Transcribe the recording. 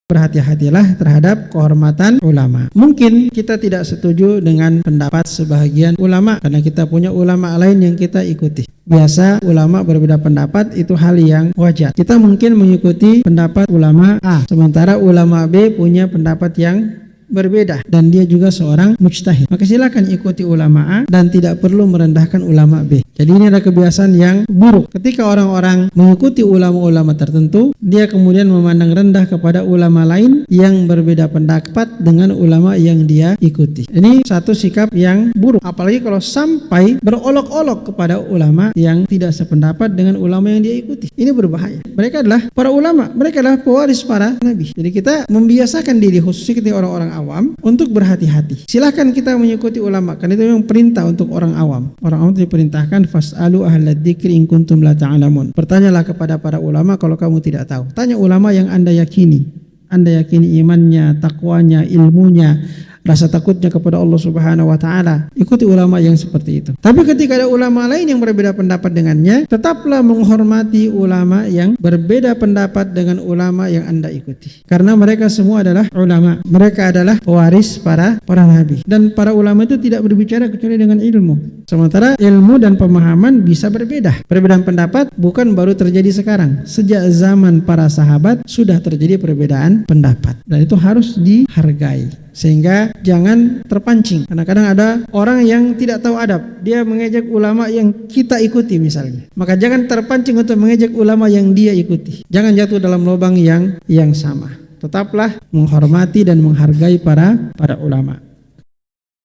berhati-hatilah terhadap kehormatan ulama. Mungkin kita tidak setuju dengan pendapat sebahagian ulama karena kita punya ulama lain yang kita ikuti. Biasa ulama berbeda pendapat itu hal yang wajar. Kita mungkin mengikuti pendapat ulama A, sementara ulama B punya pendapat yang berbeda dan dia juga seorang mujtahid. Maka silakan ikuti ulama A dan tidak perlu merendahkan ulama B. Jadi ini ada kebiasaan yang buruk. Ketika orang-orang mengikuti ulama-ulama tertentu, dia kemudian memandang rendah kepada ulama lain yang berbeda pendapat dengan ulama yang dia ikuti. Ini satu sikap yang buruk. Apalagi kalau sampai berolok-olok kepada ulama yang tidak sependapat dengan ulama yang dia ikuti. Ini berbahaya. Mereka adalah para ulama. Mereka adalah pewaris para nabi. Jadi kita membiasakan diri khususnya ketika orang-orang awam untuk berhati-hati. Silahkan kita mengikuti ulama, karena itu memang perintah untuk orang awam. Orang awam diperintahkan fas'alu ahlad dzikri in kuntum la ta'lamun. Bertanyalah kepada para ulama kalau kamu tidak tahu. Tanya ulama yang Anda yakini. Anda yakini imannya, takwanya, ilmunya, rasa takutnya kepada Allah Subhanahu wa taala. Ikuti ulama yang seperti itu. Tapi ketika ada ulama lain yang berbeda pendapat dengannya, tetaplah menghormati ulama yang berbeda pendapat dengan ulama yang Anda ikuti. Karena mereka semua adalah ulama. Mereka adalah pewaris para nabi. Dan para ulama itu tidak berbicara kecuali dengan ilmu. Sementara ilmu dan pemahaman bisa berbeda. Perbedaan pendapat bukan baru terjadi sekarang. Sejak zaman para sahabat sudah terjadi perbedaan pendapat. Dan itu harus dihargai. Sehingga jangan terpancing. Kadang-kadang ada orang yang tidak tahu adab. Dia mengejek ulama yang kita ikuti misalnya. Maka jangan terpancing untuk mengejek ulama yang dia ikuti. Jangan jatuh dalam lubang yang sama. Tetaplah menghormati dan menghargai para ulama.